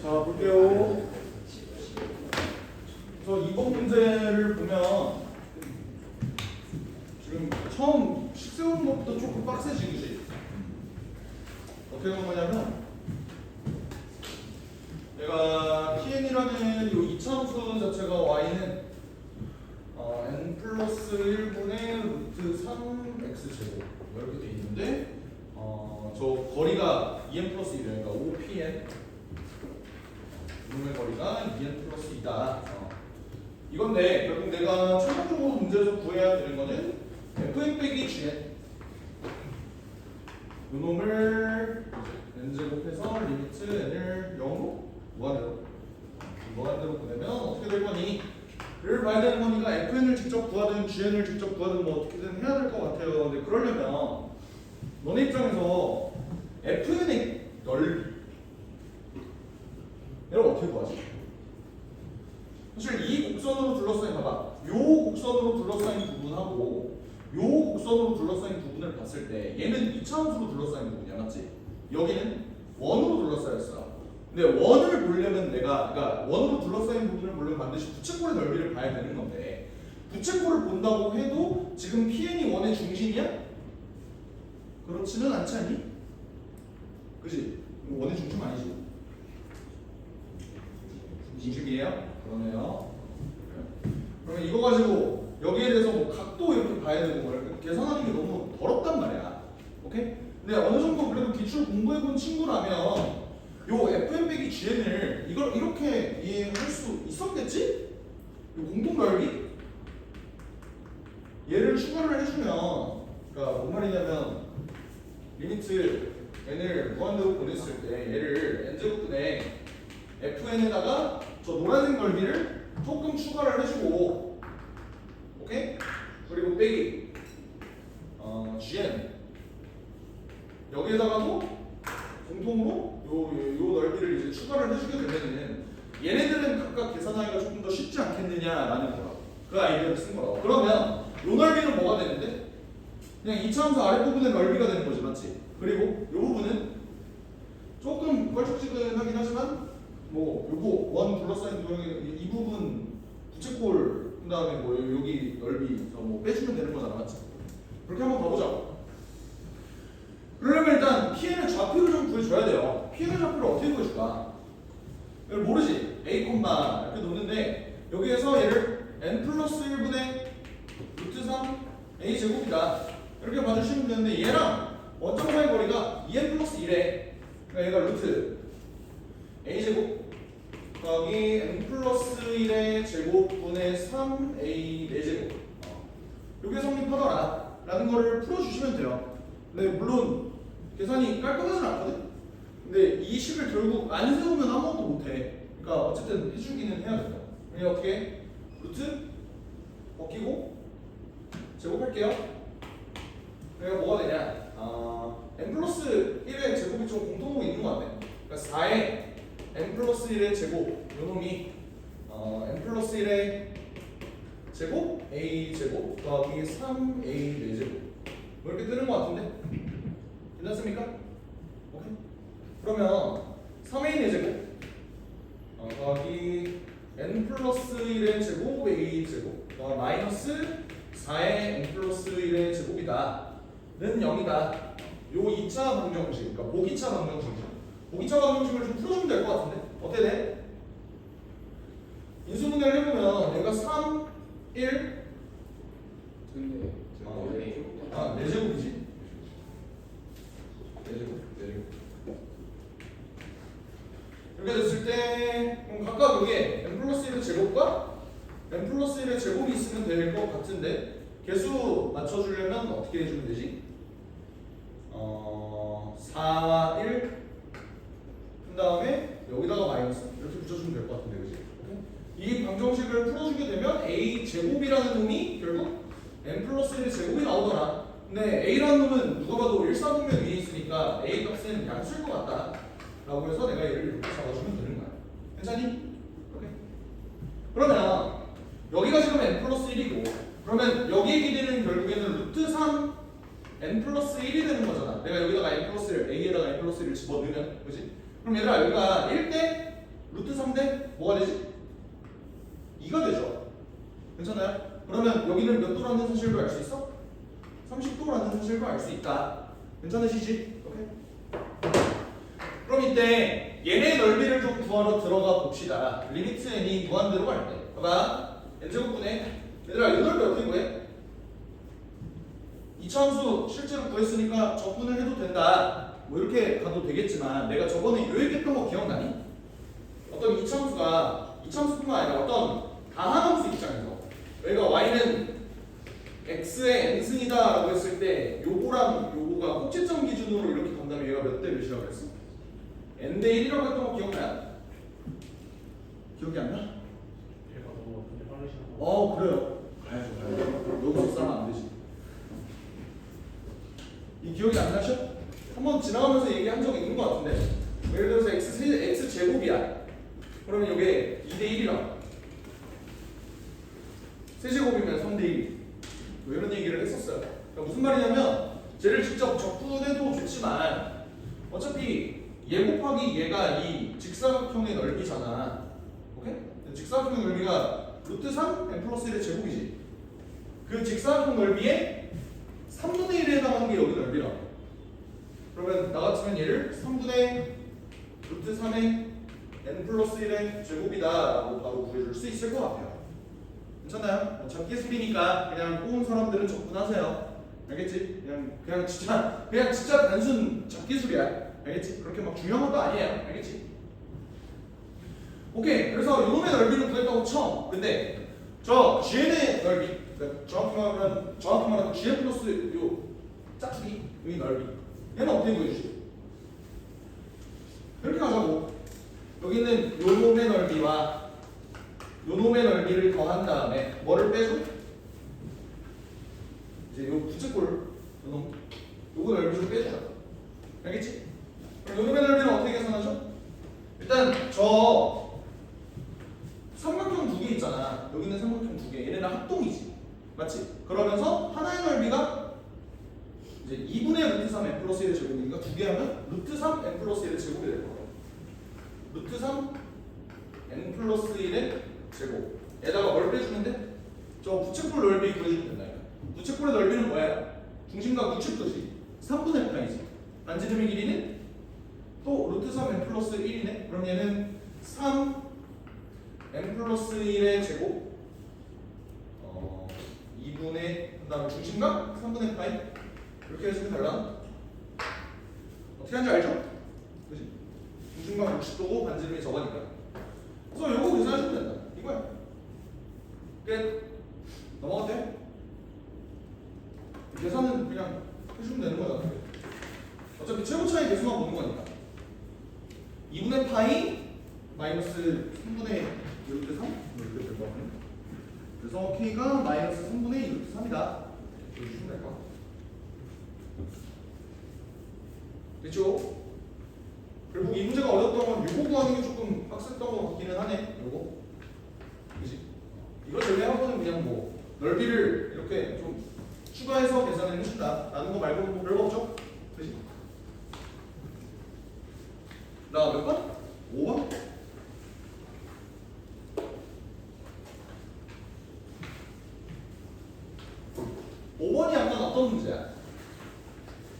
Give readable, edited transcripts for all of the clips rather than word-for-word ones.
자, 볼게요. 그래서 이번 문제를 보면 지금 처음 식 세우는 것부터 조금 빡세지, 그지? 어떻게 된 거냐면 내가 PN이라는 이 이차함수 자체가 y는 n 플러스 1분의 루트 3x제곱 이렇게 돼 있는데 저 거리가 2n 플러스 1이에요. 그러니까 5pn 이놈의 거리가 2n 플러스 2다. 이건데 결국 내가 최종적으로 문제에서 구해야 되는 거는 fn 빼기 gn 이놈을 n제곱해서 리미트 n을 0으로 무한대로 보내면 어떻게 될 거니? 를 봐야 되는 거니까 fn을 직접 구하든 gn을 직접 구하든 뭐 어떻게든 해야 될 것 같아요. 근데 그러려면 너네 입장에서 fn의 넓이 얘를 어떻게 구하지? 사실 이 곡선으로 둘러싸인 봐봐. 요 곡선으로 둘러싸인 부분하고 요 곡선으로 둘러싸인 부분을 봤을 때 얘는 이차함수로 둘러싸인 부분이야, 맞지? 여기는 원으로 둘러싸였어. 근데 원을 보려면 그러니까 원으로 둘러싸인 부분을 보려면 반드시 부채꼴의 넓이를 봐야 되는 건데 부채꼴을 본다고 해도 지금 PN이 원의 중심이야? 그렇지는 않지 않니? 그지? 원의 중심 아니지? 중심이에요? 그러네요. 그러면 이거 가지고 여기에 대해서 뭐 각도 이렇게 봐야 되고 뭐 계산하는 게 너무 더럽단 말이야. 오케이? 근데 어느 정도 그래도 기출 공부해본 친구라면 요 fn 빼기 gn을 이걸 이렇게 이해할 수 있었겠지? 요 공통 넓이? 얘를 추가를 해주면 그러니까 뭔 말이냐면 리미트 n을 무한대로 보냈을 때 얘를 n제곱분의 fn에다가 저 노란색 넓이를 조금 추가를 해주고 오케이? 그리고 빼기 gn 여기에다가도 공통으로 요 넓이를 이제 추가를 해주게 되면은 얘네들은 각각 계산하기가 조금 더 쉽지 않겠느냐라는 거라. 그 아이디어를 쓴 거라고. 그러면 요 넓이는 뭐가 되는데? 그냥 이차함수 아랫부분의 넓이가 되는 거지, 맞지? 그리고 요 부분은 조금 껄쩍지근하긴 하지만 뭐 요거 원 둘러싸인 도형의 이 부분 부채꼴 그 다음에 뭐 여기 넓이 뭐 빼주면 되는 거잖아, 맞지? 그렇게 한번 가보자. 그러려면 일단 PN의 좌표를 좀 구해줘야 돼요. PN의 좌표를 어떻게 구해줄까? 이걸 모르지? A, 이렇게 놓는데 여기에서 얘를 n 플러스 1분의 루트 3 a 제곱이다 이렇게 봐주시면 되는데 얘랑 원점사의 거리가 2n 플러스 1에 그러니까 얘가 루트 a 제곱 더하기 n 플러스 1의 제곱분의 3a 4제곱 요게 성립하더라 라는 거를 풀어주시면 돼요. 근데 물론 계산이 깔끔하진 않거든? 근데 이 식을 결국 안 세우면 아무것도 못해. 그러니까 어쨌든 해주기는 해야 된다. 그냥 어떻게? 루트 벗기고 제곱할게요. 그러니까 뭐가 되냐? n 플러스 1의 제곱이 좀 공통점이 있는 것 같네. 그러니까 4의 n 플러스 1의 제곱 요놈이 n 플러스 1의 제곱 a 제곱 더하기 3a 4제곱 뭐 이렇게 뜨는 것 같은데? 괜찮습니까? 오케이. 그러면 3a 4제곱 더하기 n 플러스 1의 제곱 a 제곱 마이너스 4의 n 플러스 1의 제곱이다 는 0이다. 요 2차 방정식, 그러니까 보기차 방정식이죠. 보기차 방정식을 좀 풀어주면 될 것 같은데 어때 돼? 인수분해를 해보면 얘가 3, 1 4제곱이지? 4제곱 이렇게 됐을 때 그럼 각각 여기에 n 플러스 1의 제곱과 n 플러스 1의 제곱이 있으면 될 것 같은데 개수 맞춰주려면 어떻게 해주면 되지? 4, 1 그 다음에 여기다가 마이너스 이렇게 붙여주면 될 것 같은데 그치? 이 방정식을 풀어주게 되면 a 제곱이라는 놈이 결국 n 플러스 1의 제곱이 나오더라. 근데 a라는 놈은 누가 봐도 1사분면 위에 있으니까 a 값은 양수일 것 같다 라고 해서 내가 얘를 이렇게 잡아주면 되는 거야. 괜찮니? 오케이. 그러면 여기가 지금 n 플러스 1이고 그러면 여기에 기대는 결국에는 루트 3 n 플러스 1이 되는 거잖아. 내가 여기다가 n 플러스 1, a에다가 n 플러스 1을 집어넣으면, 그지? 그럼 얘들아 여기가 1대 루트 3대 뭐가 되지? 2가 되죠. 괜찮아요? 그러면 여기는 몇 도라는 사실도 알 수 있어? 30도라는 사실도 알 수 있다. 괜찮으시지? 오케이. 그럼 이때 얘네 넓이를 좀 구하러 들어가 봅시다. 리미트 n이 무한대로 갈 때. 봐봐. n제곱분의 얘들아 이 넓이 어떻게 구해? 이차함수 실제로 구했으니까 적분을 해도 된다. 뭐 이렇게 가도 되겠지만 내가 저번에 요 얘기했던 거 기억나니? 어떤 이차함수뿐만 아니라 어떤 다항함수 입장에서 여기가 y는 x의 n승이다 라고 했을 때 요거랑 요거가 꼭지점 기준으로 이렇게 간다면 얘가 몇 대 몇이라고 그랬어? n 대 1이라고 했던 거 기억나요? 기억이 안 나? 제가 너무 근데 빠르시나 봐. 그래요. 가야죠. 여기서 싸면 안 되지. 이 기억이 안 나셔? 한번 지나가면서 얘기한 적 있는 것 같은데. 예를 들어서 x 제곱이야. 그러면 이게 2대 1이라고. 세제곱이면 3대 1. 뭐 이런 얘기를 했었어요. 그러니까 무슨 말이냐면 쟤를 직접 적분해도 좋지만 어차피 얘 곱하기 얘가 이 직사각형의 넓이잖아. 오케이? 직사각형 넓이가 루트 3 n 플러스 1의 제곱이지. 그 직사각형 넓이에 3분의 1에 해당하는 게 여기 넓이라고. 그러면 나 같으면 얘를 3분의 루트 3의 n 플러스 1의 제곱이다 라고 바로 구해줄 수 있을 것 같아요. 괜찮나요? 뭐 잡기술이니까 그냥 뽑은 사람들은 적분하세요. 알겠지? 그냥 진짜 단순 잡기술이야. 알겠지? 그렇게 막 중요한 것도 아니에요. 알겠지? 오케이. 그래서 요놈의 넓이를 구했다고 쳐. 근데 저 GN의 넓이, 그러니까 정확히 말하면 GN 플러스 요 짝수기 여기 넓이. 얘는 어떻게 구해주지? 이렇게 하자고. 여기는 요놈의 넓이와 요놈의 넓이를 더한 다음에 뭐를 빼줘? 이제 요 부채꼴 요놈 요거 넓이 좀 빼주자. 알겠지? 그럼 요놈의 넓이는 어떻게 계산하죠? 일단 저 삼각형 두 개 있잖아. 여기 있는 삼각형 두 개. 얘네는 합동이지. 맞지? 그러면서 하나의 넓이가 이제 2분의 루트 3 n 플러스 1의 제곱이니까 두 개 하면 루트 3 n 플러스 1의 제곱이 될 거야. 루트 3 n 플러스 1의 제곱. 에다가 뭘 빼주는데? 저 부채꼴 넓이 구해주면 된다. 부채꼴의 넓이는 뭐야? 중심과 우측도지. 3분의 파이지. 반지름의 길이는 또 루트 3 n 플러스 1이네. 그럼 얘는 3 n 플러스 1의 제곱 2분의 그다음에 중심각 3분의 파이 이렇게 해주면 달라. 어떻게 하는지 알죠? 그지? 중심각 60도고 반지름이 저거니까. 그래서 요거 계산해주면 된다. 이거야. 끝. 넘어가도 돼? 계산은 그냥 해주면 되는 거야. 어차피 최고 차이 계수만 보는 거니까. 2분의 파이 마이너스 3분의 루트 3? 이렇게 될 것 같네. 그래서 K가 마이너스 3분의 2 루트 3이다. 이렇게 주시면 될 것 같아. 됐죠? 결국 이 문제가 어렵던 건 요거 구하는 게 조금 빡셌던 것 같기는 하네. 요거. 그치? 이거 제외하고는 그냥 뭐 넓이를 이렇게 좀 추가해서 계산을 해준다 라는 거 말고는 뭐 별거 없죠? 그치? 나 몇 번? 5번? 5번이 약간 어떤 문제야?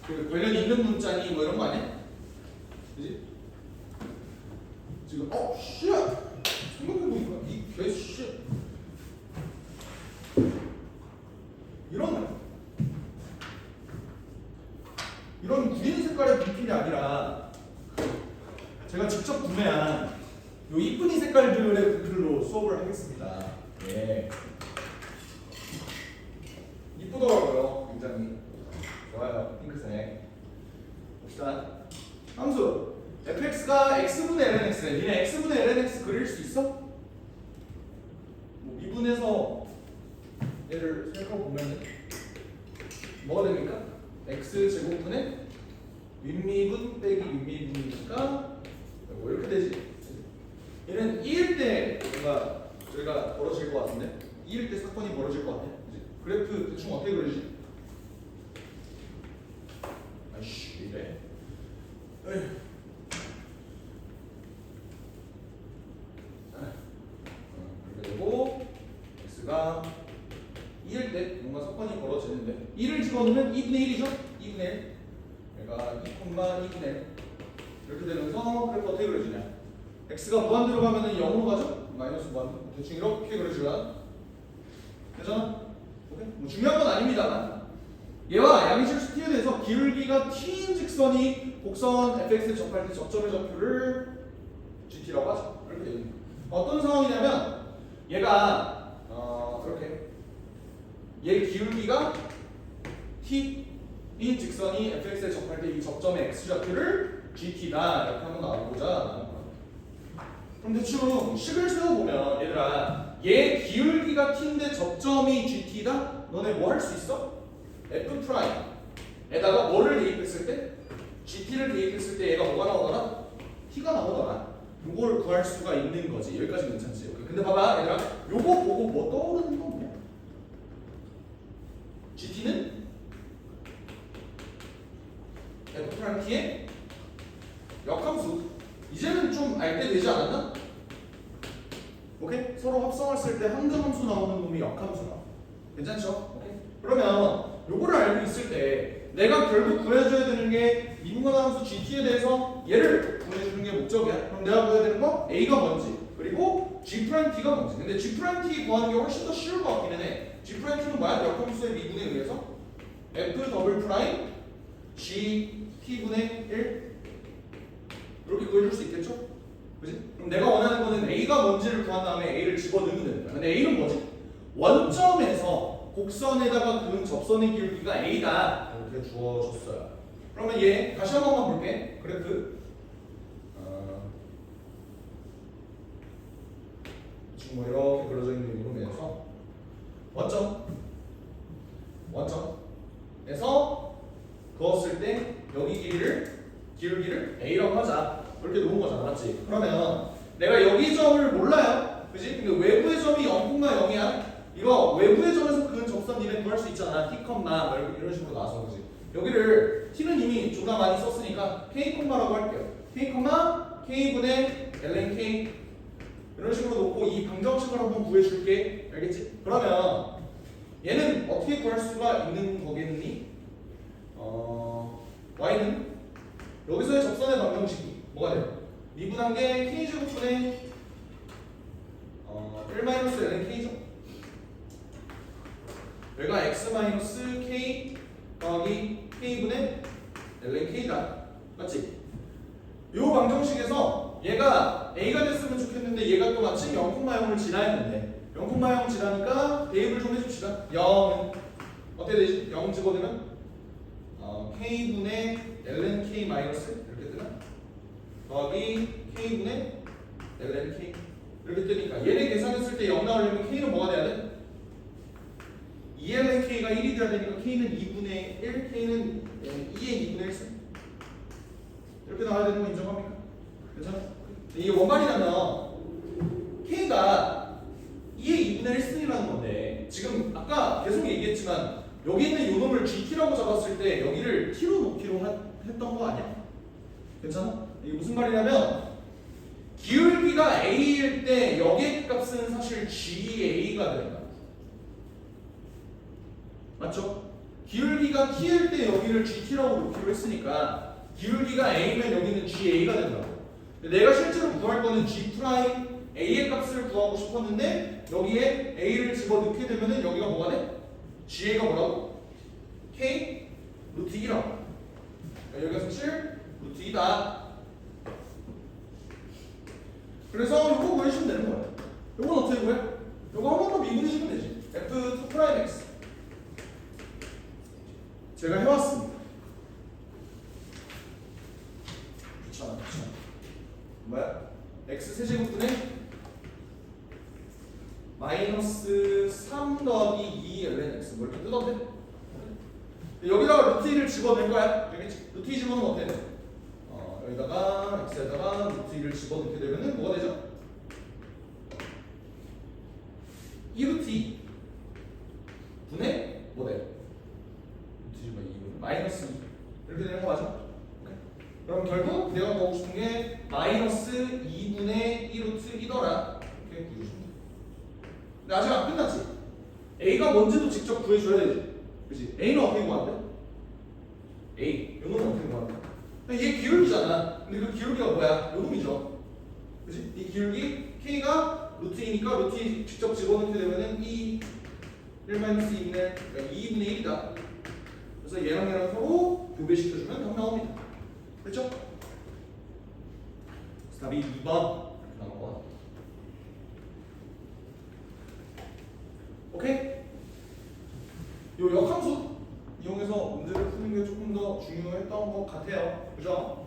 그 관련이 있는 문자니 뭐 이런 거 아니야? 그지? 지금 씨! 생각해보니까 이 개씨 이런 구린 색깔의 분필이 아니라 제가 직접 구매한 요 이쁜이 색깔들의 분필로 수업을 하겠습니다. 예. 이쁘더라고요. 굉장히 좋아요. 핑크색. 봅시다. 함수 fx가 x분의 lnx래. 니네 x분의 lnx 그릴 수 있어? 뭐 미분해서 얘를 살펴보면 뭐가 됩니까? x 제곱분의 윗미분 빼기 윗미분이니까 뭐 이렇게 되지. 얘는 2일 때 뭔가 저희가 벌어질 것 같은데 2일 때 사건이 벌어질 것 같아. 그래프 대충 어떻게 그리지? 이렇게 되고 x가 2일 때 뭔가 사건이 벌어지는데 1을 집어넣으면 2분의 1이죠? 2분의 1 얘가 2,2분의 1 이렇게 되면서 그래프 어떻게 그려지냐 x가 무한대로 가면은 0으로 가죠? 마이너스 무한대 대충 이렇게 그려주면 되잖아? 오케이? 뭐 중요한 건 아닙니다만 얘와 양의실수 t에 대해서 기울기가 t인 직선이 곡선 fx에 접할 때 접점의 좌표를 gt라고 하죠. 이렇게 되어 있는 어떤 상황이냐면 얘가 이렇게 얘 기울기가 t인 직선이 fx에 접할 때 이 접점의 x 좌표를 gt다 이렇게 한번 나오고자 하는 거야. 그럼 대충 식을 세워보면 얘들아 얘 기울기가 t인데 접점이 gt다? 너네 뭐 할 수 있어? F'에다가 뭐를 대입했을 때? GT를 대입했을 때 얘가 뭐가 나오더라? T가 나오더라. 요걸 구할 수가 있는 거지. 여기까지 괜찮지? 근데 봐봐 얘들아 요거 보고 뭐 떠오르는 건 뭐야? GT는 F'T의 역함수. 이제는 좀 알 때 되지 않았나? 오케이? 서로 합성했을 때 항등함수 나오는 놈이 역함수다. 괜찮죠? 오케이? 그러면 요거를 알고 있을 때 내가 결국 구해줘야 되는 게 미분간함수 GT에 대해서 얘를 구해주는 게 목적이야. 그럼 내가 구해야 되는 거 A가 뭔지 그리고 G'T가 뭔지. 근데 G'T 구하는 게 훨씬 더 쉬울 것 같기는 해. G'T는 뭐야? 역함수의 미분에 의해서 F 더블 프라임 G T분의 1 이렇게 구해줄 수 있겠죠? 그지? 그럼 내가 원하는 거는 A가 뭔지를 구한 다음에 A를 집어넣으면 된다. 근데 A는 뭐지? 원점에서 곡선에다가 그은 접선의 기울기가 A다 이렇게 주어졌어요. 그러면 얘 다시 한 번만 볼게. 그래프 지금 뭐 이렇게 그려져 있는 이름에서 원점에서 그었을 때 여기 기울기를 A라고 하자. 이렇게 놓은 거잖아, 맞지? 그러면 내가 여기 점을 몰라요, 그지? 근데 외부의 점이 0,0이야. 이거 외부의 점에서 그은 접선 니네 구할 수 있잖아. T, 이런 식으로 나와서 그지? 여기를 T는 이미 존나 많이 썼으니까 K, 라고 할게요. K, K분의 lnK 이런 식으로 놓고 이 방정식을 한번 구해줄게. 알겠지? 그러면 얘는 어떻게 구할 수가 있는 거겠니? Y는 여기서의 접선의 방정식이 뭐가 돼요? 미분한 게 K제곱분의 1-lnk죠? 여기가 x-k 더하기 k분의 lnk다. 맞지? 이 방정식에서 얘가 a가 됐으면 좋겠는데 얘가 또 마침 0,0을 지나야 되는데 0,0 지나니까 대입을 좀 해줍시다. 0은 어떻게 되지? 0 집어넣으면 k분의 lnk 마이너스 이렇게 뜨나? 더하기 k분의 lnk 이렇게 뜨니까 얘네 계산했을 때 0 나오려면 k는 뭐가 돼야 돼? 2lnk가 1이 돼야 되니까 k는 2분의 1, k는 2의 2분의 1 이렇게 나와야 되는 거 인정합니까? 괜찮아? 이게 뭔 말이냐면 k가 2의 2분의 1승이라는 건데 지금 아까 계속 얘기했지만 여기 있는 요 놈을 gt라고 잡았을 때 여기를 t로 놓기로 했던 거 아니야? 괜찮아? 이게 무슨 말이냐면 기울기가 a일 때 여기의 값은 사실 ga가 된다. 맞죠? 기울기가 t일 때 여기를 gt라고 놓기로 했으니까 기울기가 a면 여기는 ga가 된다고. 내가 실제로 구할 거는 g 프라임 a의 값을 구하고 싶었는데 여기에 a를 집어넣게 되면은 여기가 뭐가 돼? ga가 뭐라고? k 루트 2라고. 여기가 사실 루트 2다. 그래서 이거 구해주시면 되는 거예요. 이건 어떻게 구해? 이거 한 번 더 미분해주면 되지. f2 프라임 x 제가 해왔습니다. 귀찮아. 뭐야? x 세제곱분의 마이너스 3 더하기 2 ln x 뭐 이렇게 뜯었네? 여기다가 루트 2를 집어넣을 거야. 알겠지? 루트 2 집어넣으면 어때? 여기다가 x에다가 루트 2를 집어넣게 되면은 뭐가 되죠? 2 루트 2 분의 뭐 돼? 루트 2가 2분의 마이너스 2 이렇게 되는 거 맞아? 오케이. 그럼 결국 내가 보고 싶은 게 마이너스 2분의 1루트 2더라. 이렇게 구해주시면 돼. 근데 아직 안 끝났지? A가 뭔지도 직접 구해줘야 되지. 그치? A는 어떻게 구하는데? A. 요놈은 어떻게 구하는데? 얘 기울기잖아. 근데 그 기울기가 뭐야? 요놈이죠. 그치? 이 기울기 K가 루트 2니까 루트 2 직접 집어넣게 되면은 1-2분의 1이다. 그래서 얘랑 서로 교배시켜주면 답 나옵니다. 됐죠? 답이 2번 나온 거. 오케이? 요 역함수 이용해서 문제를 푸는 게 조금 더 중요했던 것 같아요. 그죠?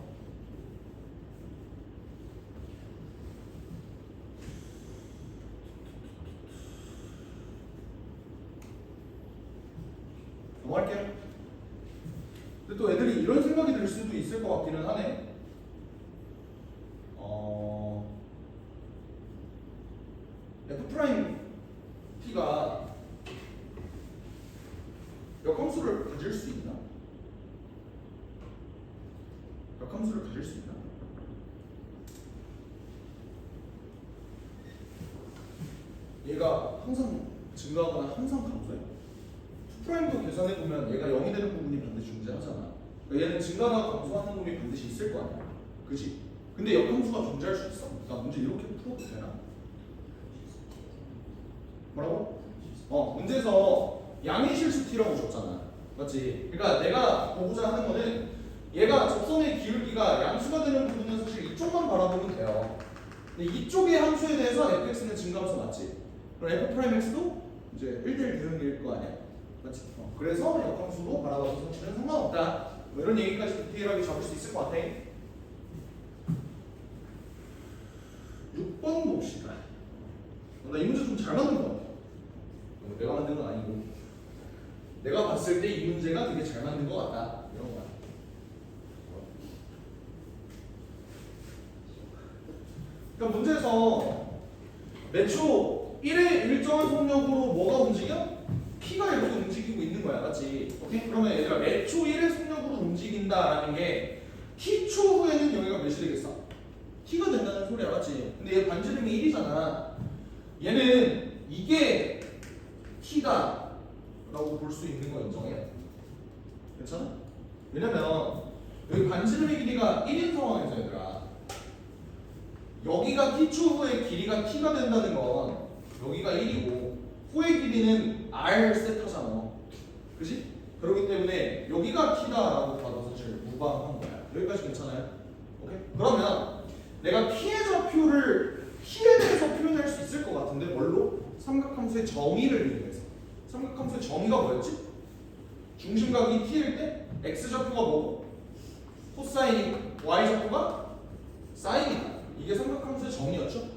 넘어갈게요. 근데 또 애들이 이런 생각이 들 수도 있을 것 같기는 하네. F' T가 역함수를 가질 수 있나? 역함수를 가질 수 있나? 얘가 항상 증가하거나 항상 감소해? F'도 계산해보면 얘가 0이 되는 부분이 반드시 존재하잖아. 그러니까 얘는 증가나 감소하는 놈이 반드시 있을 거 아니야. 그치? 근데 역함수가 존재할 수 있어? 나 문제 이렇게 풀어도 되나? 뭐라고? 문제에서 양의 실수 t라고 줬잖아. 맞지? 그러니까 내가 보고자 하는 거는 얘가 접선의 기울기가 양수가 되는 부분은 사실 이쪽만 바라보면 돼요. 근데 이쪽의 함수에 대해서 fx는 증가함수 맞지? 그럼 f'x도 이제 1대1 대응일 거 아니야? 맞지? 그래서 역함수로 바라봐서 사실은 상관없다. 뭐 이런 얘기까지 디테일하게 잡을 수 있을 것 같아. 6번 봅시다. 나 이 문제 좀 잘 만든 것 같아. 내가 만든 건 아니고 내가 봤을 때 이 문제가 되게 잘 만든 것 같다. 이런 거야. 그러니까 문제에서 매초 1의 일정한 속력으로 뭐가 움직여? T가 이렇게 움직이고 있는 거야. 맞지? 오케이? 그러면 얘들아 매초 1의 속력으로 움직인다라는 게 T초 후에는 여기가 몇이 되겠어? T가 된다는 소리야. 맞지? 근데 얘 반지름이 1이잖아. 얘는 이게 T다 라고 볼 수 있는 거 인정해? 괜찮아? 왜냐면 여기 반지름의 길이가 1인 상황에서 얘들아 여기가 T초 후에 길이가 T가 된다는 건 여기가 1이고 후의 길이는 R 세타잖아. 그치? 그렇기 때문에 여기가 T다라고 봐도 사실 무방한 거야. 여기까지 괜찮아요? 오케이? 그러면 내가 P의 좌표를 T에 대해서 표현할 수 있을 것 같은데 뭘로? 삼각함수의 정의를 이용해서. 삼각함수의 정의가 뭐였지? 중심각이 T일 때 X좌표가 뭐고? 코사인이고 Y좌표가 사인이다. 이게 삼각함수의 정의였죠?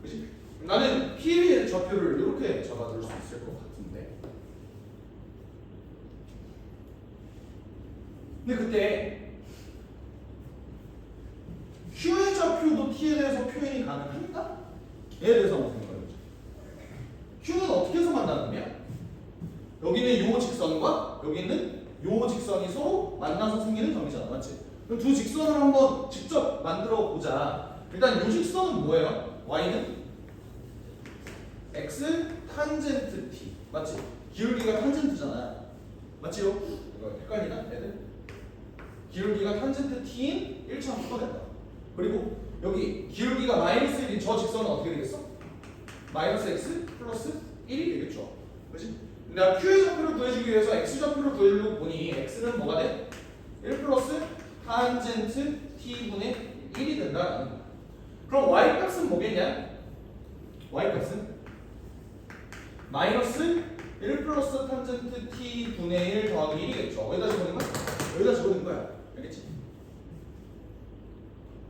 그치? 나는 P의 좌표를 이렇게 잡아줄 수 있을 것 같은데 근데 그때 Q의 좌표도 T에 대해서 표현이 가능한가? 얘에 대해서 한번 생각해보자. Q는 어떻게 해서 만나느냐? 여기는 요 직선과 여기는 요 직선이 서로 만나서 생기는 점이잖아. 맞지? 그럼 두 직선을 한번 직접 만들어 보자. 일단 요 직선은 뭐예요? Y는 X 탄젠트 T. 맞지? 기울기가 탄젠트잖아. 맞지요? 이거 헷갈리나? 애들? 기울기가 탄젠트 T인 1차 함수가 된다. 그리고 여기 기울기가 마이너스 1인 저 직선은 어떻게 되겠어? 마이너스 X 플러스 1이 되겠죠. 그렇지? 내가 Q의 좌표를 구해주기 위해서 X 좌표를 구해주려고 보니 X는 뭐가 돼? 1 플러스 탄젠트 T분의 1이 된다라는 거야. 그럼 Y 값은 뭐겠냐? Y 값은 마이너스 1 플러스 탄젠트 T분의 1 더하기 1이겠죠. 어디다 집어넣는 거야? 여기다 집어넣는 거야. 알겠지?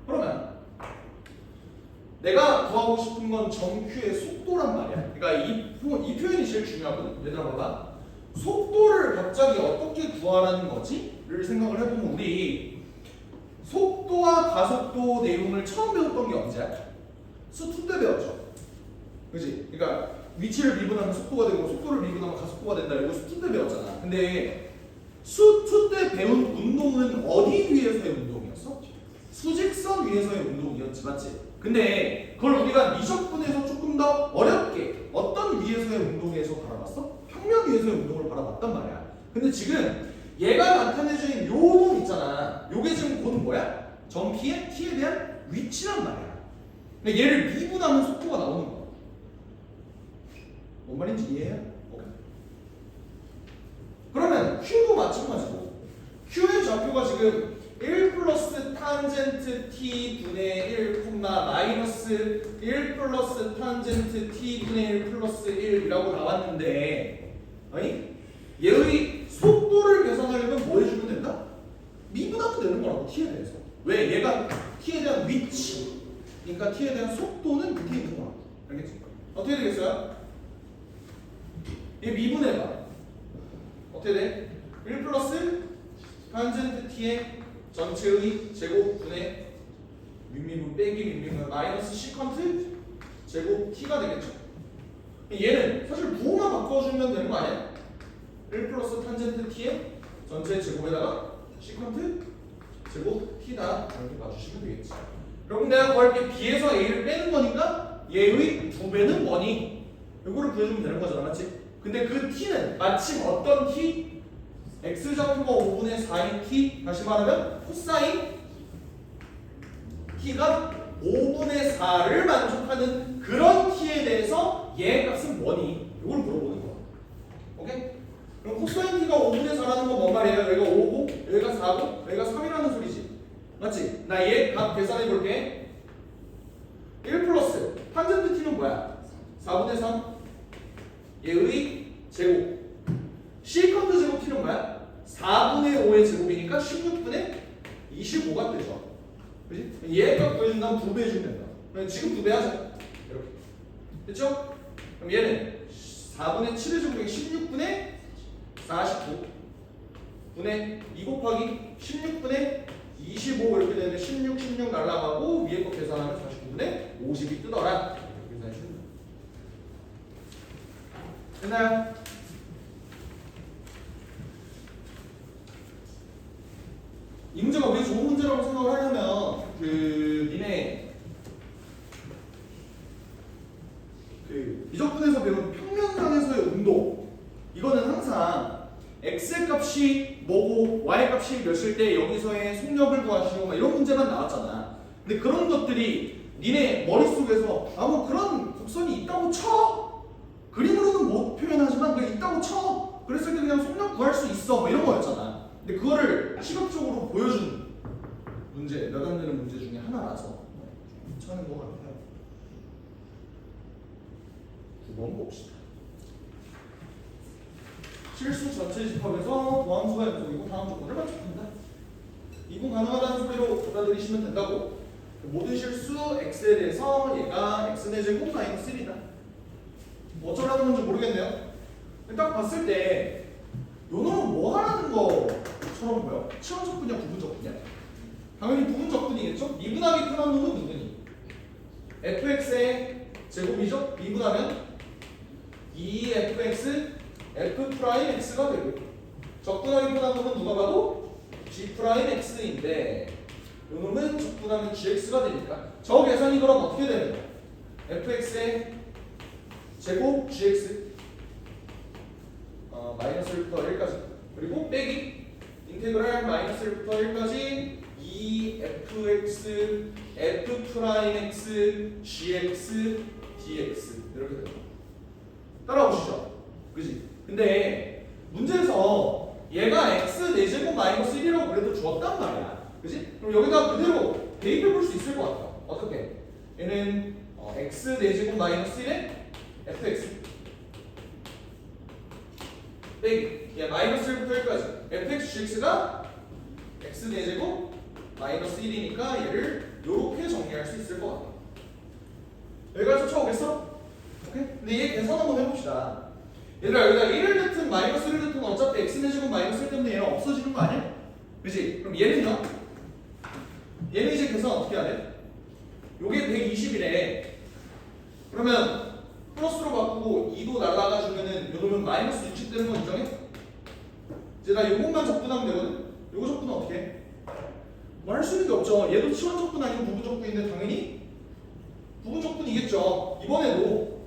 그러면 내가 구하고 싶은 건 점 Q의 속도란 말이야. 그러니까 이 표현이 제일 중요하거든. 얘들아 봐봐. 속도를 갑자기 어떻게 구하라는 거지?를 생각을 해보면 우리 속도와 가속도 내용을 처음 배웠던 게 언제야? 수2 때 배웠죠. 그지? 그러니까 위치를 미분하면 속도가 되고 속도를 미분하면 가속도가 된다. 이거 수2 때 배웠잖아. 근데 수2 때 배운 운동은 어디 위해서의 운동이었어? 수직선 위에서의 운동이었지, 맞지? 근데 그걸 우리가 미적분에서 조금 더 어렵게 어떤 위에서의 운동에서 바라봤어? 평면 위에서의 운동을 바라봤단 말이야. 근데 지금 얘가 나타내주는 요 놈 있잖아. 요게 지금 곧 뭐야? 점 P의 T에 대한 위치란 말이야. 근데 얘를 미분하면 속도가 나오는 거야. 뭔 말인지 이해해요? 오케이. 그러면 Q도 마찬가지고 Q의 좌표가 지금 1 플러스 탄젠트 t 분의 1 마이너스 1 플러스 탄젠트 t 분의 1 플러스 1이라고 나왔는데 아니 얘의 속도를 계산하려면 뭐 해주면 된다? 미분하면 되는 거라고 t에 대해서. 왜? 얘가 t에 대한 위치 그러니까 t에 대한 속도는 밑에 있는 거야. 알겠지? 어떻게 되겠어요? 얘 미분해봐. 어떻게 돼? 1 플러스 탄젠트 t의 전체의 제곱분의 윗미분 빼기 윗미분 마이너스 시컨트 제곱 t가 되겠죠. 얘는 사실 부호만 바꿔주면 되는 거 아니야? 1 플러스 탄젠트 t의 전체 제곱에다가 시컨트 제곱 t다 이렇게 봐주시면 되겠지. 그럼 내가 구할게 b에서 a를 빼는 거니까 얘의 2배는 뭐니? 이거를 구해주면 되는 거잖아, 맞지? 근데 그 t는 마침 어떤 t? x좌표가 5분의 4인 t, 다시 말하면 코사인 t가 5분의 4를 만족하는 그런 t에 대해서 얘 값은 뭐니? 이걸 물어보는 거야. 오케이? 그럼 코사인 t가 5분의 4라는 건 뭔 말이에요? 여기가 5고 여기가 4고 여기가 3이라는 소리지. 맞지? 나 얘 값 계산해 볼게. 1 플러스 탄젠트 t는 뭐야? 4분의 3 얘의 제곱 시컨트 제곱 t는 뭐야? 4분의 5의 제곱이니까 16분의 25가 되죠. 그지? 얘 값 구해준 다음 2배 해주면 된다. 그럼 지금 2배 하자. 이렇게. 됐죠? 그럼 얘는 4분의 7의 제곱이 16분의 49 분의 2 곱하기 16분의 25 이렇게 되면 16 날라가고 위에 거 계산하면 49분의 50이 뜨더라. 이렇게 계산해 주면 돼. 됐나요? 이 문제가 왜 좋은 문제라고 생각을 하냐면 니네 미적분에서 배운 평면상에서의 운동 이거는 항상 x의 값이 뭐고 y의 값이 몇일 때 여기서의 속력을 구하시고 막 이런 문제만 나왔잖아. 근데 그런 것들이 니네 머릿속에서 뭐 그런 곡선이 있다고 쳐 그림으로는 못 표현하지만 그 있다고 쳐 그랬을 때 그냥 속력 구할 수 있어 뭐 이런 거였잖아. 근데 그거를 시각적으로 보여준 문제, 몇 안 되는 문제 중에 하나라서 괜찮은 것 같아요. 9번 봅시다. 실수 전체 집합에서 도함수가 연속이고 다음 조건을 맞춰준다. 이분 가능하다는 소리로 받아들이시면 된다고. 모든 실수 x에 대해서 얘가 x의 제곱 마이너스 1이다. 어쩌라는 건지 모르겠네요. 딱 봤을 때 요 놈은 뭐 하라는 거처럼 보여? 치환적분이야 부분적분이야? 당연히 부분적분이겠죠? 미분하기 편한 놈은 누구니? fx의 제곱이죠? 미분하면 2fx f'x가 되고 적분하기 편한 놈은 누가 봐도 g'x인데 요 놈은 적분하면 gx가 되니까 저 계산이 그럼 어떻게 되는 거야? fx의 제곱 gx 마이너스 1부터 1까지 그리고 빼기 인테그랄 마이너스 1부터 1까지 2fx f'x gx dx 이렇게 됩니다. 따라오시죠. 그지? 근데 문제에서 얘가 x 4제곱 마이너스 1이라고 그래도 주었단 말이야. 그지? 그럼 여기다 그대로 대입해 볼 수 있을 것 같아. 어떻게? 얘는 x 4제곱 마이너스 1에 fx 빼기 마이너스 1부터 1까지 fx gx가 x 4제곱 마이너스 1이니까 얘를 이렇게 정리할 수 있을 것 같아. 여기까지 쫓아오겠어? 오케이? 근데 얘 계산 한번 해봅시다. 얘들아 여기다 1을 넣든 마이너스 1을 넣든 어차피 x 4제곱 마이너스 1 때문에 얘는 없어지는 거 아니야? 그치? 그럼 얘는요? 얘는 이제 계산 어떻게 해야 돼? 요게 120이래. 그러면 플러스로 바꾸고 2도 날라가주면은 요놈은 마이너스 60 되는 거 인정해? 이제 나 요것만 적분하면 되거든? 요거 적분은 어떻게 해? 뭐 할 수 있는 게 없죠. 얘도 치환적분 아니면 부분적분인데 당연히 부분적분이겠죠. 이번에도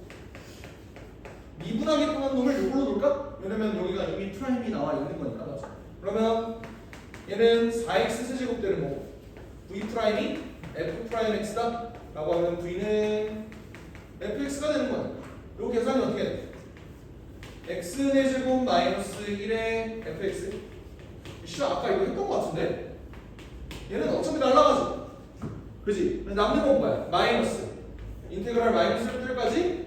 미분하게 편한 놈을 이걸로 놓을까? 왜냐면 여기가 이미 프라임이 나와 있는 거니까. 그러면 얘는 4x 세제곱되는 거 v 프라임이 f 프라임 x다 라고 하면 v는 fx가 되는 거니까 요 계산이 어떻게 돼? x의 제곱 마이너스 1의 fx. 씨, 아까 이거 했던 거 같은데? 얘는 어차피 날라가지. 그지? 남는 건 뭐야? 마이너스 인테그랄 마이너스 1까지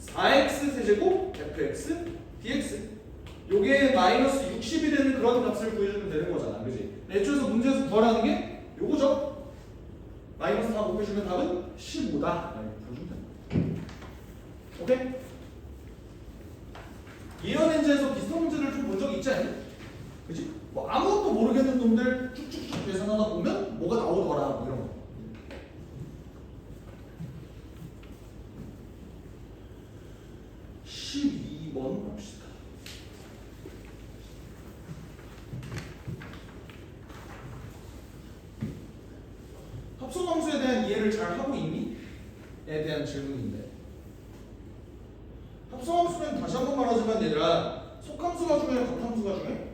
4x 세제곱 fx dx. 요게 마이너스 60이 되는 그런 값을 구해주면 되는 거잖아. 그지? 애초에서 문제에서 구하라는 게 요거죠. 마이너스 다 곱해주면 답은 15다. 오케이? 이연엔제에서 비슷한 문제를 좀 본 적이 있지 않니? 그지? 뭐 아무것도 모르겠는 놈들 쭉쭉쭉 계산하다 보면 뭐가 나오더라 뭐 이런 거. (12번) 봅시다. 합성함수에 대한 이해를 잘 하고 있니? 에 대한 질문인데, 합성함수는 다시 한번 말하지만 얘들아, 속함수가 중요해 겉함수가 중요해?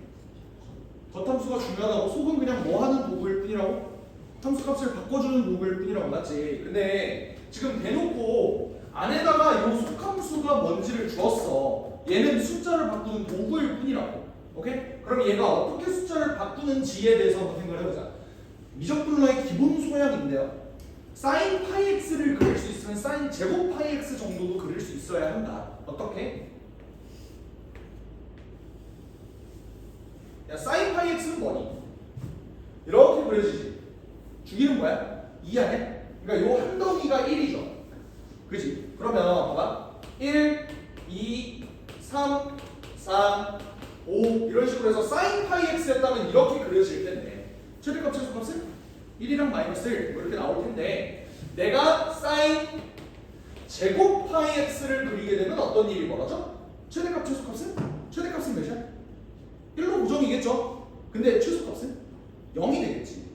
겉함수가 중요하다고. 속은 그냥 뭐 하는 도구일 뿐이라고? 함수값을 바꿔주는 도구일 뿐이라고. 맞지? 근데 지금 대놓고 안에다가 이 속함수가 뭔지를 주었어. 얘는 숫자를 바꾸는 도구일 뿐이라고. 오케이? 그럼 얘가 어떻게 숫자를 바꾸는지에 대해서 한번 생각을 해보자. 미적분로의 기본 소양인데요. 사인 파이 x를 그릴 수 있으면 사인 제곱 파이 x 정도도 그릴 수 있어야 한다. 어떻게? 야, 사인 파이 x는 뭐니? 이렇게 그려지지. 주기는 뭐야? 2 아니야? 그러니까 요 한 덩이가 1이죠. 그지? 그러면 봐봐. 1, 2, 3, 4, 5 이런 식으로 해서 사인 파이 x 했다면 이렇게 그려질 텐데, 최대값 최소값은 1이랑 마이너스 1 뭐 이렇게 나올 텐데, 내가 사인 제곱 파이 x를 그리게 되면 어떤 일이 벌어져? 최대값 최소값은? 최대값은 몇이야? 1로 고정이겠죠? 근데 최소값은 0이 되겠지.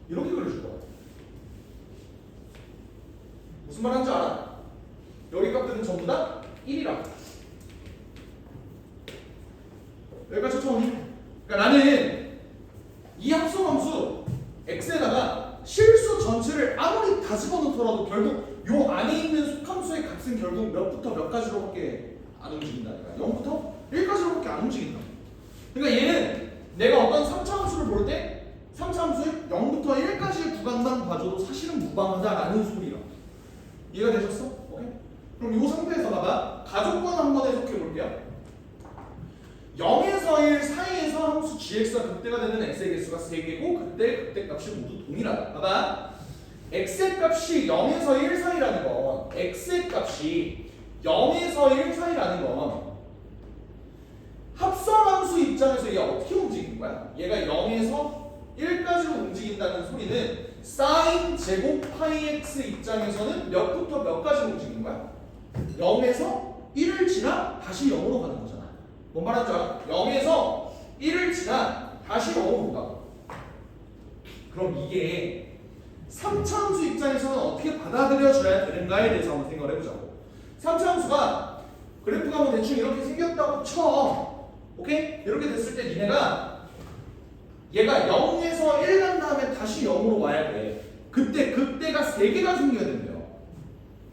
이렇게 그려줄 거야. 무슨 말 하는지 알아? 여기 값들은 전부 다 1이라고. 여기까지 처음이. 그러니까 나는 이 합성함수 x에다가 실수 전체를 아무리 다 집어넣더라도 결국 요 안에 있는 속함수의 값은 결국 몇부터 몇 가지로밖에 안 움직인다니까. 0부터 1까지로밖에 안 움직인다. 그러니까 얘는 내가 어떤 3차 함수를 볼 때 3차 함수의 0부터 1까지의 구간만 봐줘도 사실은 무방하다라는 소리야. 이해가 되셨어? 오케이? 그럼 이 상태에서 봐봐. 가족권 한번 해석해 볼게요. 0에서 1 사이에서 함수 gx가 극대가 되는 x의 개수가 3개고 그때 값이 모두 동일하다. 봐봐. x의 값이 0에서 1 사이라는 건, x의 값이 0에서 1 사이라는 건 합성함수 입장에서 얘가 어떻게 움직이는 거야? 얘가 0에서 1까지로 움직인다는 소리는 사인 제곱 파이 x 입장에서는 몇부터 몇까지로 움직이는 거야? 0에서 1을 지나 다시 0으로 가는 거잖아. 뭔 말하는지 알아? 0에서 1을 지나 다시 0으로 가. 그럼 이게 3차 함수 입장에서는 어떻게 받아들여져야 되는가에 대해서 한번 생각을 해보자고. 3차 함수가 그래프가 뭐 대충 이렇게 생겼다고 쳐. 오케이? 이렇게 됐을 때 니네가 얘가 0에서 1 간 다음에 다시 0으로 와야 돼. 그때 극대가 3개가 생겨야 된대요.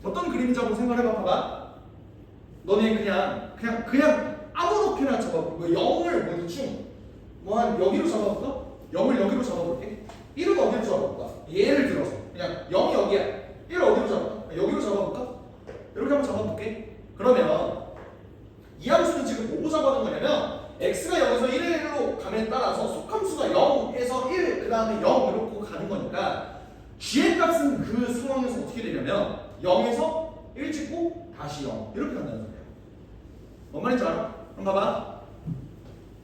어떤 그림인지 한번 생각해봐. 봐봐. 너네 그냥 아무렇게나 잡아볼게. 뭐 0을 뭐 대충 뭐 한 여기로 잡아볼까? 0을 여기로 잡아볼게. 1은 어디로 잡아볼까? 예를 들어서 그냥 0이 여기야. 1을 어디로 잡아볼까? 여기로 잡아볼까? 이렇게 한번 잡아볼게. 그러면 이 함수는 지금 뭐고 잡아는 거냐면 x가 0에서 1로 감에 따라서 속함수가 0에서 1 그 다음에 0 이렇게 가는 거니까 g의 값은 그 상황에서 어떻게 되냐면 0에서 1 찍고 다시 0 이렇게 간다는 소리야. 뭔 말인지 알아? 그럼 봐봐.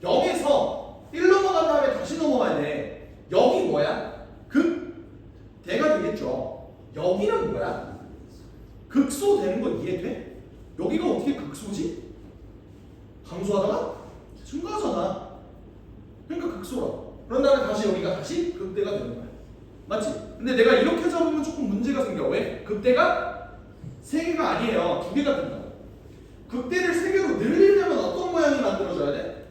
0에서 1 넘어간 다음에 다시 넘어가야 돼. 여기 뭐야? 극대가 되겠죠. 여기는 뭐야? 극소 되는 거 이해돼? 여기가 어떻게 극소지? 함수하다가 증가하잖아. 그러니까 극소라. 그런 다음에 다시 여기가 다시 극대가 되는 거야. 맞지? 근데 내가 이렇게 잡으면 조금 문제가 생겨. 왜? 극대가 3개가 아니에요. 2개가 된다고. 극대를 3개로 늘리려면 어떤 모양이 만들어져야 돼?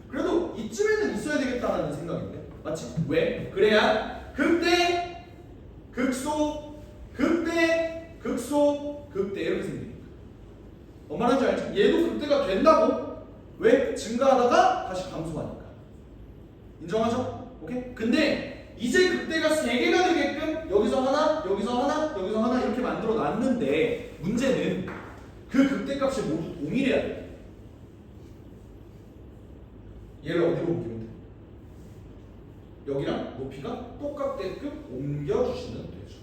그래도 이쯤에는 있어야 되겠다는 생각인데. 맞지? 왜? 그래야 극대, 극소, 극대, 극소, 극대 이렇게 생기니까. 뭔 말인지 알지? 얘도 극대가 된다고. 왜? 증가하다가 다시 감소하니까. 인정하죠? 오케이? 근데 이제 극대가 3개가 되게끔 여기서 하나, 여기서 하나, 여기서 하나 이렇게 만들어 놨는데 문제는 그 극대값이 모두 동일해야 돼. 얘를 어디로 옮기면 돼? 여기랑 높이가 똑같게끔 옮겨주시면 되죠.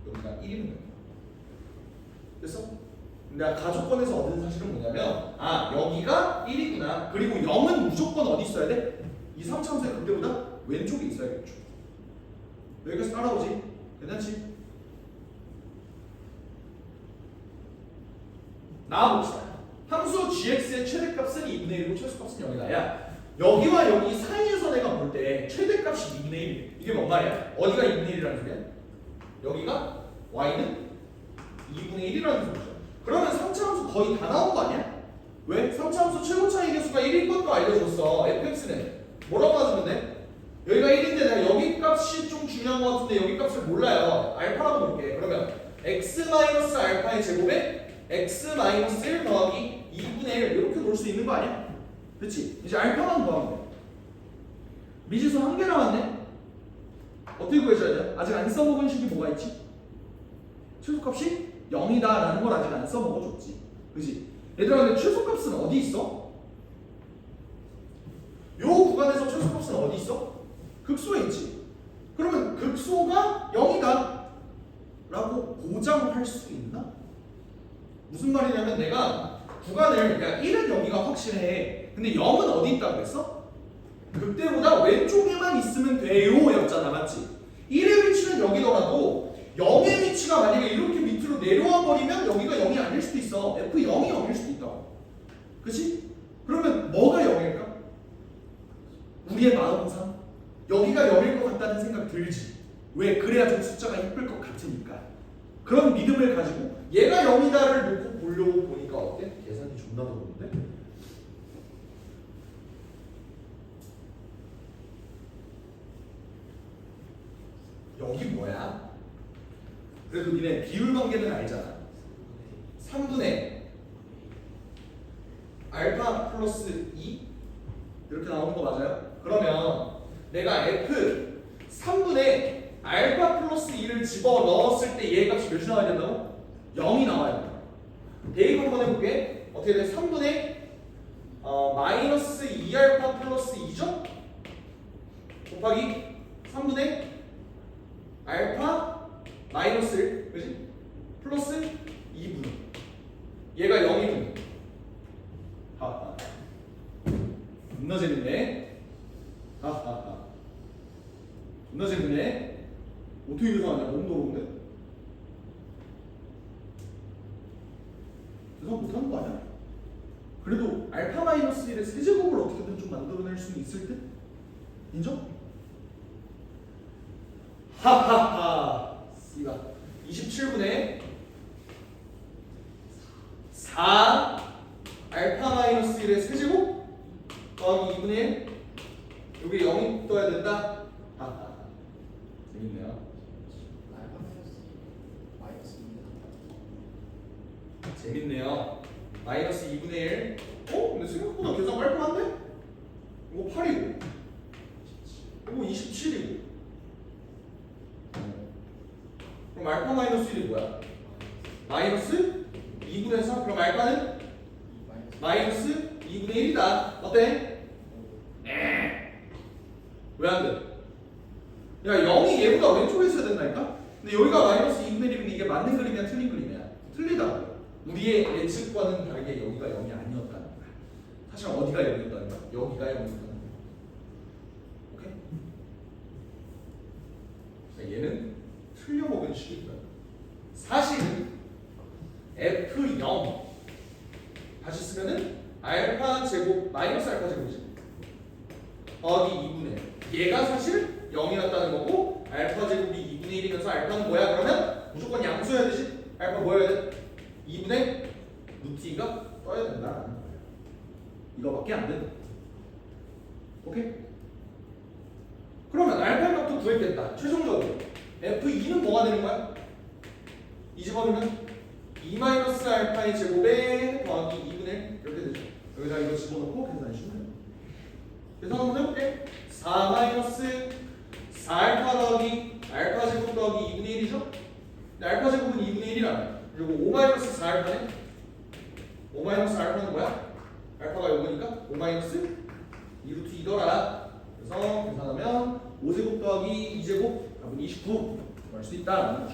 여기가 1이면 됩니다. 됐어? 내가 가족권에서 얻은 사실은 뭐냐면 여기가 1이구나. 그리고 0은 무조건 어디 있어야 돼? 이 3차원의 극대보다 왼쪽에 있어야겠죠. 여기까지 따라오지? 괜찮지? 나와봅시다. 함수 gx의 최대값은 2분의 1이고 최소값은 0이다. 야, 여기와 여기 사이에서 내가 볼 때 최대값이 2분의 1. 이게 뭔 말이야? 어디가 2분의 1이라는 소리야? 여기가 y는 2분의 1이라는 소리죠. 그러면 3차 함수 거의 다 나온 거 아니야? 왜? 3차 함수 최고 차이 계수가 1인 것도 알려줬어. fx는 뭐라고 하시면 돼? 여기가 1인데 내가 여기 값이 좀 중요한 것 같은데 여기 값을 몰라요. 알파라고 볼게. 그러면 x-알파의 제곱에 x-1 더하기 2분의 1 이렇게 놓을 수 있는 거 아니야? 그렇지? 이제 알파만 구하면 돼. 미지수 1개 남았네? 어떻게 구해줘야 돼? 아직 안 써먹은 식이 뭐가 있지? 최소값이 0이다 라는 걸 아직 안 써먹어줬지. 그치? 얘들아 근데 최소값은 어디 있어? 요 구간에서 최소값은 어디 있어? 극소에 있지. 그러면 극소가 0이다 라고 보장할 수 있나? 무슨 말이냐면 내가 구간을 야 1은 여기가 확실해. 근데 0은 어디 있다고 그랬어? 극대보다 왼쪽에만 있으면 돼요 였잖아. 맞지? 1의 위치는 여기더라도 0의 위치가 만약에 이렇게 밑으로 내려와 버리면 여기가 0이 아닐 수도 있어. F0이 0일 수도 있다고. 그치? 그러면 뭐가 0일까? 우리의 마음상 여기가 0일 것 같다는 생각 들지. 왜? 그래야 좀 숫자가 예쁠 것 같으니까. 그런 믿음을 가지고 얘가 0이다를 놓고 보려고 보니까 어때? 계산이 존나 더러운데? 여기 뭐야? 그래도 니네 비율 관계는 알잖아. 3분의 알파 플러스 2 이렇게 나오는 거 맞아요? 그러면 내가 F 3분의 알파 플러스 2를 집어넣었을 때 얘 값이 몇이 나와야 된다고? 0이 나와야 돼. 대입 한번 해볼게. 어떻게 돼? 3분의 마이너스 2알파 플러스 2죠? 곱하기 3분의 알파 마이너스 1, 그지? 플러스 2분. 얘가 0이분. 하하. 존나 재밌네. 하하하. 존나 재밌네. 어떻게 계산하냐? 너무 더러운데? 계산 못하는 거 아니야? 그래도 알파 마이너스 1의 세제곱을 어떻게든 좀 만들어낼 수는 있을 듯? 인정? 하하하. 씨가 27분의 4 알파 마이너스 1의 세제곱 더하기 2분의 1 여기 0이 떠야 된다? 하하. 재밌네요. 재밌네요. 마이너스 2분의 1. 근데 생각보다 계산 깔끔한데? 이거 8이고 이거 27이고 그럼 알파 마이너스 1이 뭐야? 마이너스 2분의 3. 그럼 알파는? 마이너스 2분의 1이다. 어때? 왜 안 돼? 야 0이 얘보다 왼쪽에 있어야 된다니까? 근데 여기가 마이너스 2분의 1이면 이게 맞는 그림이야 틀린 그림이야? 틀리다고. 우리의 예측과는 다르게 여기가 0이 아니었다는 거야. 사실 어디가 0이었다는 거야? 여기가 0이었다는 거야. 오케이? 얘는 틀려먹은 식이고요. 사실은 F0 다시 쓰면은 알파 제곱 마이너스 알파 제곱이지. 더하기 2분의 얘가 사실 0이었다는 거고 알파 제곱이 2분의 1이면서 알파는 뭐야? 그러면 무조건 양수여야 되지. 알파 뭐여야 돼? 2분의 루트 2가 떠야 된다. 이거밖에 안 된다. 오케이? 그러면 알파 값도 구했겠다. 최종적으로 F2는 뭐가 되는 거야? 이 집어넣으면 2 마이너스 알파의 제곱에 더하기 2분의 1 이렇게 되죠. 여기다 이거 집어넣고 계산해주면 돼요. 계산 한번 해볼게. 4 마이너스 4알파 더하기 알파 제곱 더하기 2분의 1이죠? 근데 알파 제곱은 2분의 1이라며. 그리고 5 마이너스 4알파네? 5 마이너스 알파는 뭐야? 알파가 요거니까 5 마이너스 2루트 2더라. 그래서 계산하면 5제곱 더하기 2제곱 답은 29 구할 수 있다.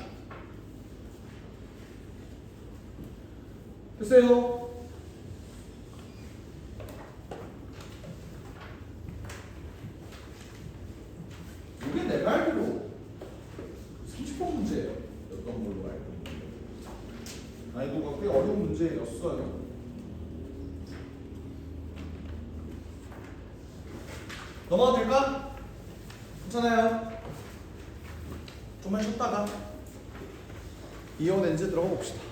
됐어요. 이게 내가 알기로 30번 문제였던 걸로 알고 있는데 난이도가 꽤 어려운 문제였어요. 넘어가도 될까? 괜찮아요. 좀만 쉬었다가 이어 렌즈 들어가 봅시다.